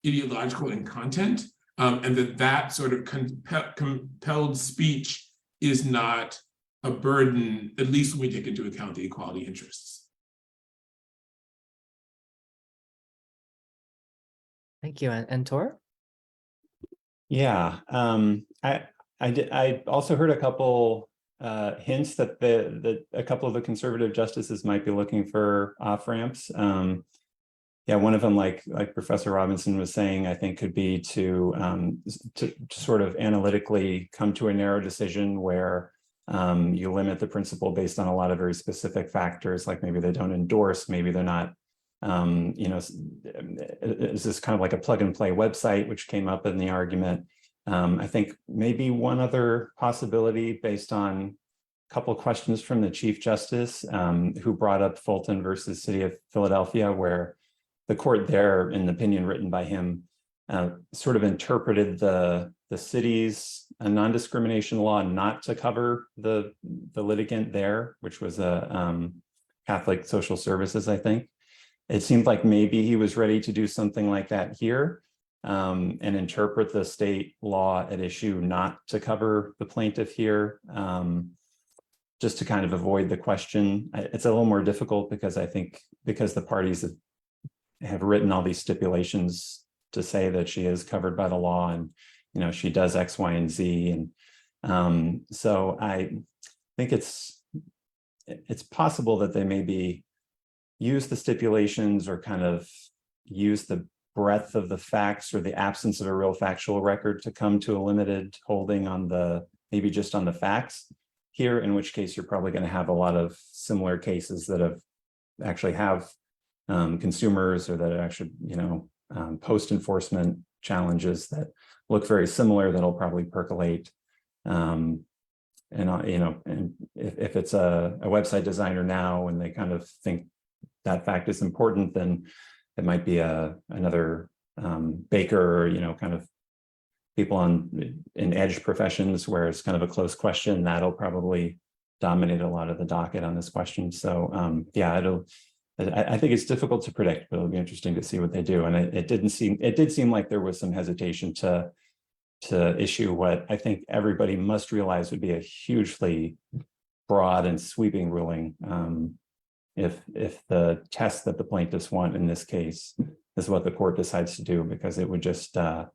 ideological in content, and that sort of compelled speech is not a burden, at least when we take into account the equality interests. Thank you. And Tor? Yeah, I also heard a couple hints that a couple of the conservative justices might be looking for off-ramps. Yeah, one of them, like Professor Robinson was saying, I think could be to sort of analytically come to a narrow decision where you limit the principle based on a lot of very specific factors, like maybe they don't endorse, maybe they're not, is this kind of like a plug and play website, which came up in the argument. I think maybe one other possibility based on a couple of questions from the Chief Justice, who brought up Fulton versus City of Philadelphia, where the court there, in the opinion written by him, sort of interpreted the the city's non-discrimination law not to cover the litigant there, which was a Catholic Social Services, I think. It seemed like maybe he was ready to do something like that here, and interpret the state law at issue not to cover the plaintiff here, just to kind of avoid the question. It's a little more difficult because I think because the parties have written all these stipulations to say that she is covered by the law, and she does X, Y, and Z, and so I think it's possible that they maybe use the stipulations or kind of use the breadth of the facts or the absence of a real factual record to come to a limited holding on maybe just on the facts here, in which case you're probably going to have a lot of similar cases that actually have consumers, or that are actually, post-enforcement challenges that look very similar that'll probably percolate. And if it's a website designer now and they kind of think that fact is important, then it might be another baker, or kind of people in edge professions where it's kind of a close question that'll probably dominate a lot of the docket on this question. So yeah, I think it's difficult to predict, but it'll be interesting to see what they do. And it did seem like there was some hesitation to issue what I think everybody must realize would be a hugely broad and sweeping ruling, if the test that the plaintiffs want in this case is what the court decides to do, because it would just, I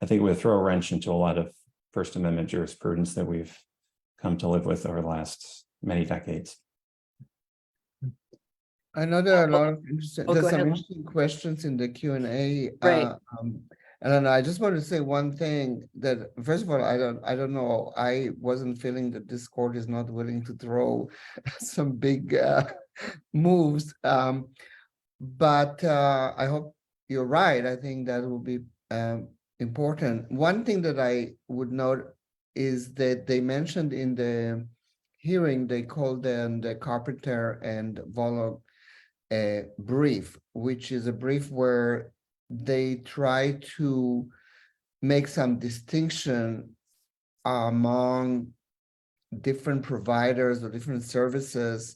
think it would throw a wrench into a lot of First Amendment jurisprudence that we've come to live with over the last many decades. I know there are a lot of interesting, go there's ahead, some Lon. interesting questions in the Q&A. Right. And I just want to say one thing, that first of all, I don't know, I wasn't feeling that this court is not willing to throw some big moves, but I hope you're right. I think that will be important. One thing that I would note is that they mentioned in the hearing, they called them the Carpenter and Volo brief, which is a brief where they try to make some distinction among different providers or different services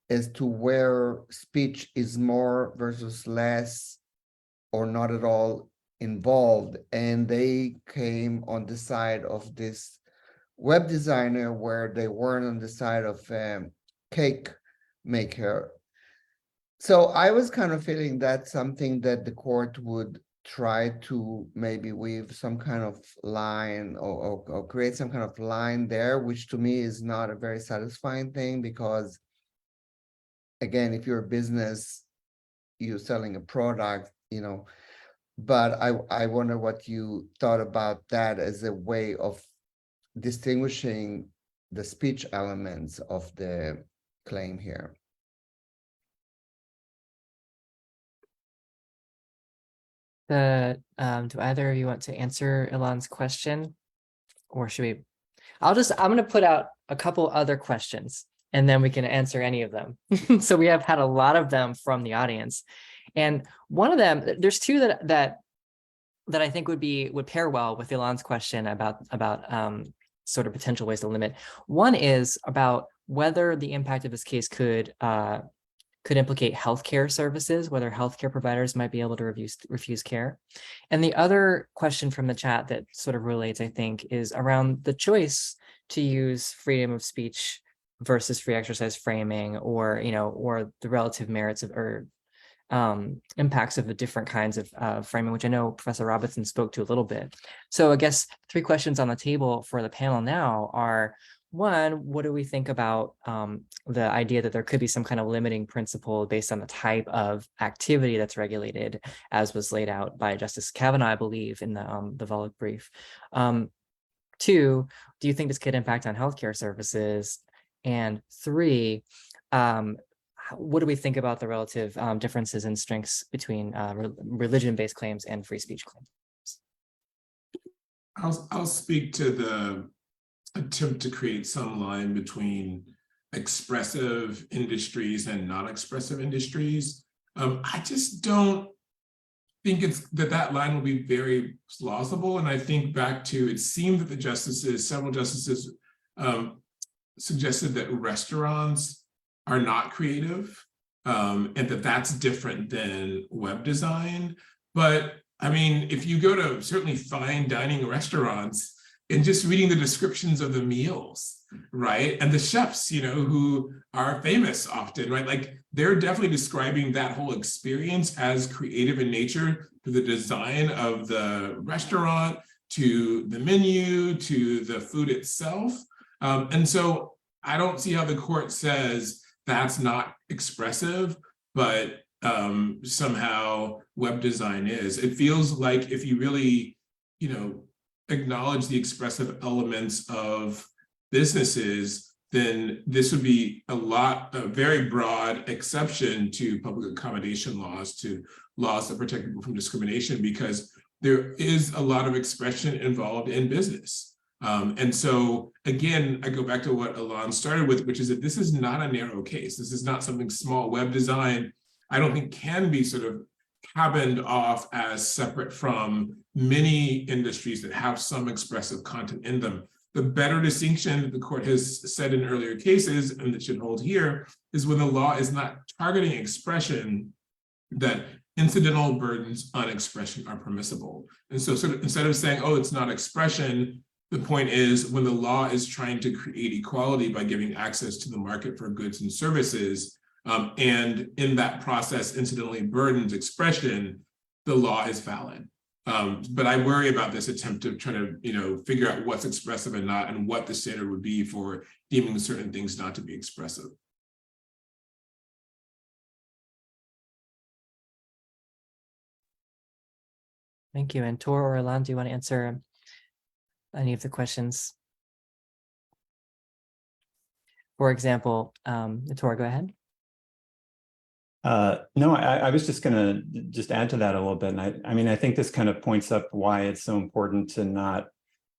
as to where speech is more versus less or not at all involved. And they came on the side of this web designer, where they weren't on the side of cake maker. So I was kind of feeling that's something that the court would try to maybe weave some kind of line or create some kind of line there, which to me is not a very satisfying thing, because again, if you're a business, you're selling a product, but I wonder what you thought about that as a way of distinguishing the speech elements of the claim here. Do either of you want to answer Ilan's question, or should we? I'm going to put out a couple other questions and then we can answer any of them. So we have had a lot of them from the audience, and one of them, there's two that I think would pair well with Ilan's question about sort of potential ways to limit. One is about whether the impact of this case could implicate healthcare services, whether healthcare providers might be able to refuse care. And the other question from the chat that sort of relates, I think, is around the choice to use freedom of speech versus free exercise framing, or the relative merits of or impacts of the different kinds of framing, which I know Professor Robinson spoke to a little bit. So I guess three questions on the table for the panel now are: one, what do we think about the idea that there could be some kind of limiting principle based on the type of activity that's regulated, as was laid out by Justice Kavanaugh, I believe, in the Volokh brief? Two, do you think this could impact on healthcare services? And three, what do we think about the relative differences in strengths between religion-based claims and free speech claims? I'll speak to the attempt to create some line between expressive industries and non-expressive industries. I just don't think that line will be very plausible. And I think back to, it seemed that the justices, several justices suggested that restaurants are not creative, and that's different than web design. But I mean, if you go to certainly fine dining restaurants and just reading the descriptions of the meals, right? And the chefs, who are famous often, right? Like they're definitely describing that whole experience as creative in nature, to the design of the restaurant, to the menu, to the food itself. And so I don't see how the court says that's not expressive, but somehow web design is. It feels like if you really, acknowledge the expressive elements of businesses, then this would be a very broad exception to public accommodation laws, to laws that protect people from discrimination, because there is a lot of expression involved in business. And so again, I go back to what Ilan started with, which is that this is not a narrow case. This is not something small. Web design, I don't think, can be sort of cabined off as separate from many industries that have some expressive content in them. The better distinction that the court has said in earlier cases, and that should hold here, is when the law is not targeting expression, that incidental burdens on expression are permissible. And so sort of instead of saying, oh, it's not expression, the point is when the law is trying to create equality by giving access to the market for goods and services, and in that process incidentally burdens expression, the law is valid. But I worry about this attempt to try to, figure out what's expressive and not, and what the standard would be for deeming certain things not to be expressive. Thank you. And Tor or Ilan, do you want to answer any of the questions? For example, Tor, go ahead. No, I was just going to add to that a little bit. And I mean, I think this kind of points up why it's so important to not,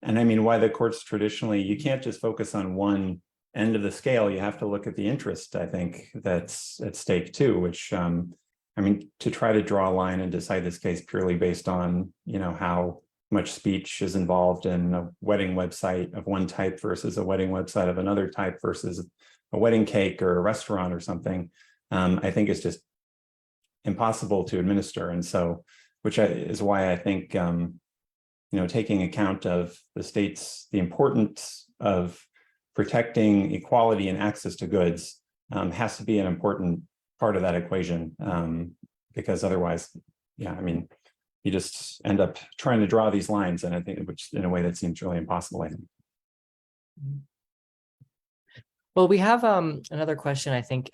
and I mean, why the courts traditionally, you can't just focus on one end of the scale. You have to look at the interest, I think, that's at stake too, which, I mean, to try to draw a line and decide this case purely based on, how much speech is involved in a wedding website of one type versus a wedding website of another type versus a wedding cake or a restaurant or something, I think it's just impossible to administer. And so, is why I think, taking account of the importance of protecting equality and access to goods has to be an important part of that equation, because otherwise, I mean, you just end up trying to draw these lines, and I think, which in a way that seems really impossible, I think. Well, we have another question I think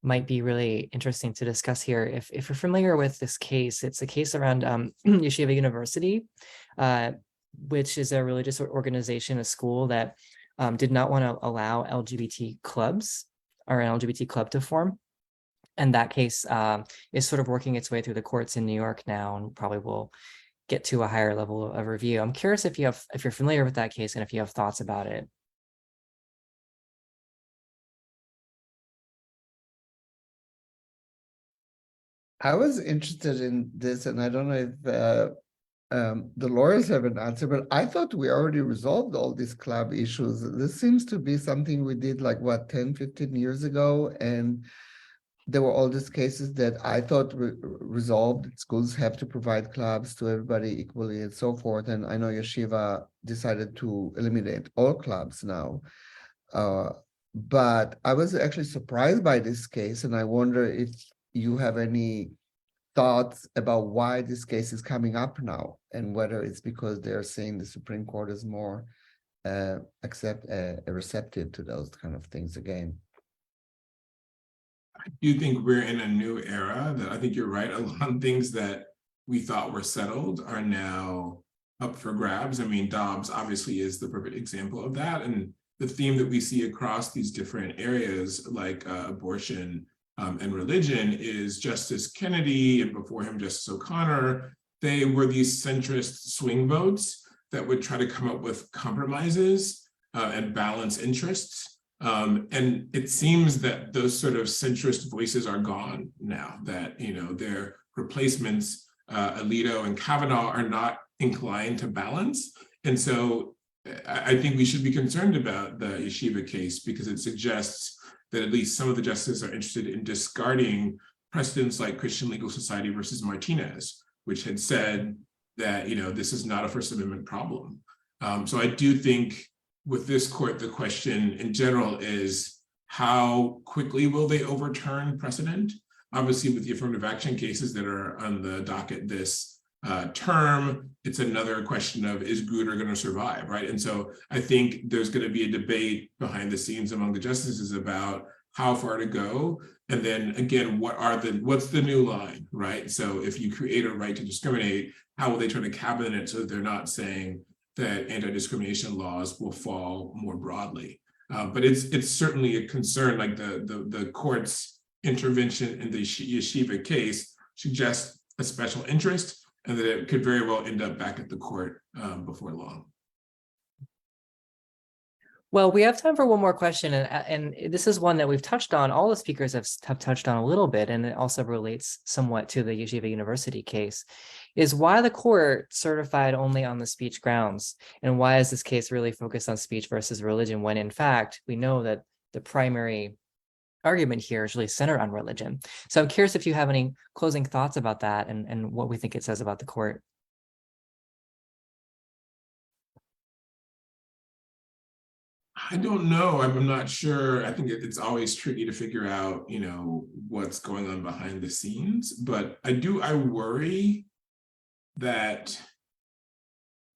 might be really interesting to discuss here. If you're familiar with this case, it's a case around Yeshiva University, which is a religious organization, a school that did not want to allow LGBT clubs or an LGBT club to form. And that case is sort of working its way through the courts in New York now, and probably will get to a higher level of review. I'm curious if you're familiar with that case and if you have thoughts about it. I was interested in this, and I don't know if the lawyers have an answer, but I thought we already resolved all these club issues. This seems to be something we did like, 10, 15 years ago, and there were all these cases that I thought resolved. Schools have to provide clubs to everybody equally and so forth. And I know Yeshiva decided to eliminate all clubs now. But I was actually surprised by this case, and I wonder if you have any thoughts about why this case is coming up now, and whether it's because they're saying the Supreme Court is more receptive to those kind of things again. I do think we're in a new era. That I think you're right. A lot of things that we thought were settled are now up for grabs. I mean, Dobbs obviously is the perfect example of that. And the theme that we see across these different areas, like abortion and religion, is Justice Kennedy, and before him, Justice O'Connor. They were these centrist swing votes that would try to come up with compromises and balance interests. And it seems that those sort of centrist voices are gone now, that, their replacements Alito and Kavanaugh are not inclined to balance. And so I think we should be concerned about the Yeshiva case because it suggests that at least some of the justices are interested in discarding precedents like Christian Legal Society versus Martinez, which had said that, this is not a First Amendment problem. So I do think with this court, the question in general is how quickly will they overturn precedent? Obviously, with the affirmative action cases that are on the docket this term, it's another question of, is Grutter going to survive, right? And so I think there's going to be a debate behind the scenes among the justices about how far to go. And then again, what's the new line, right? So if you create a right to discriminate, how will they try to cabinet it so that they're not saying that anti-discrimination laws will fall more broadly? But it's certainly a concern, like the court's intervention in the Yeshiva case suggests a special interest and that it could very well end up back at the court before long. Well, we have time for one more question, and this is one that we've touched on. All the speakers have touched on a little bit, and it also relates somewhat to the Yeshiva University case, is why the court certified only on the speech grounds, and why is this case really focused on speech versus religion, when in fact, we know that the primary argument here is really centered on religion. So I'm curious if you have any closing thoughts about that and what we think it says about the court. I don't know. I'm not sure. I think it's always tricky to figure out, what's going on behind the scenes. But I worry that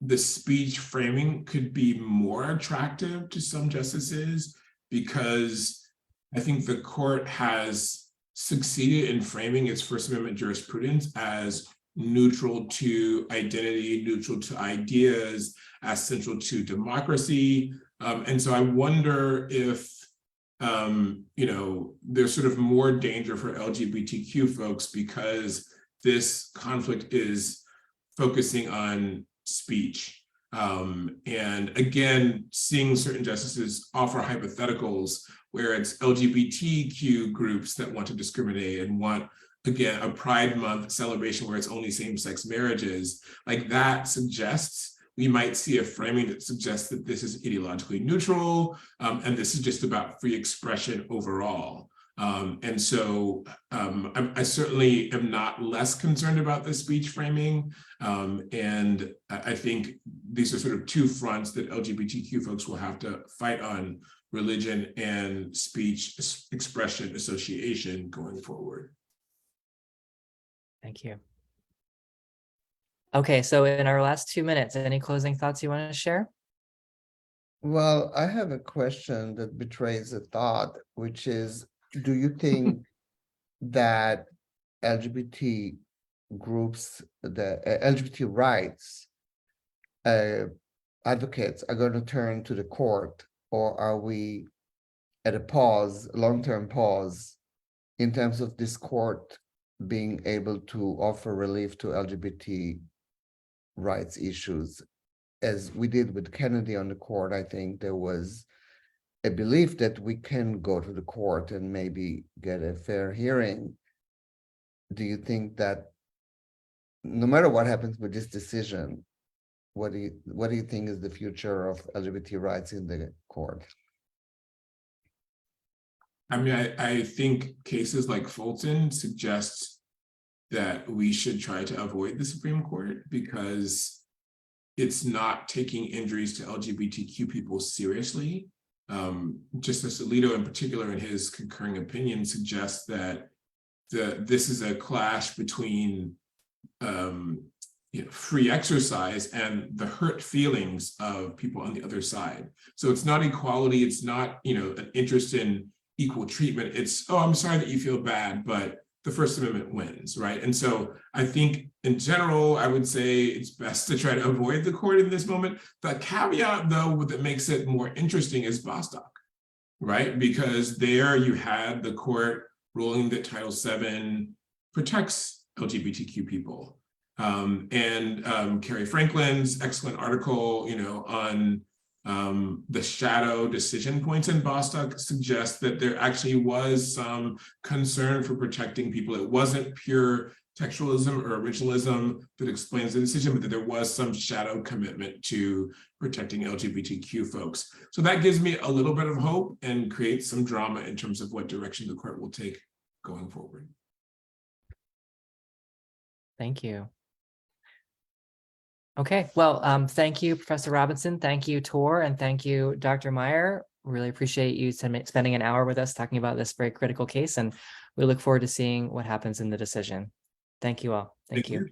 the speech framing could be more attractive to some justices because I think the court has succeeded in framing its First Amendment jurisprudence as neutral to identity, neutral to ideas, as central to democracy. And so I wonder if, there's sort of more danger for LGBTQ folks because this conflict is focusing on speech. And again, seeing certain justices offer hypotheticals where it's LGBTQ groups that want to discriminate and want, again, a Pride Month celebration where it's only same-sex marriages, like that suggests we might see a framing that suggests that this is ideologically neutral, and this is just about free expression overall. And so I certainly am not less concerned about the speech framing. And I think these are sort of two fronts that LGBTQ folks will have to fight on: religion and speech expression association going forward. Thank you. Okay, so in our last 2 minutes, any closing thoughts you want to share? Well, I have a question that betrays a thought, which is, do you think that LGBT groups, the LGBT rights advocates are going to turn to the court, or are we at a pause, long-term pause, in terms of this court being able to offer relief to LGBT rights issues? As we did with Kennedy on the court, I think there was a belief that we can go to the court and maybe get a fair hearing. Do you think that no matter what happens with this decision, what do you think is the future of LGBT rights in the court? I mean, I think cases like Fulton suggest that we should try to avoid the Supreme Court because it's not taking injuries to LGBTQ people seriously. Justice Alito in particular, in his concurring opinion, suggests that this is a clash between free exercise and the hurt feelings of people on the other side. So it's not equality, it's not an interest in equal treatment. It's, oh, I'm sorry that you feel bad, but the First Amendment wins, right? And so I think in general, I would say it's best to try to avoid the court in this moment. The caveat, though, that makes it more interesting is Bostock, right? Because there you had the court ruling that Title VII protects LGBTQ people. And Carrie Franklin's excellent article, on the shadow decision points in Bostock suggests that there actually was some concern for protecting people. It wasn't pure textualism or originalism that explains the decision, but that there was some shadow commitment to protecting LGBTQ folks. So that gives me a little bit of hope and creates some drama in terms of what direction the court will take going forward. Thank you. Okay, well, thank you, Professor Robinson. Thank you, Tor, and thank you, Dr. Meyer. Really appreciate you spending an hour with us talking about this very critical case, and we look forward to seeing what happens in the decision. Thank you all. Thank you.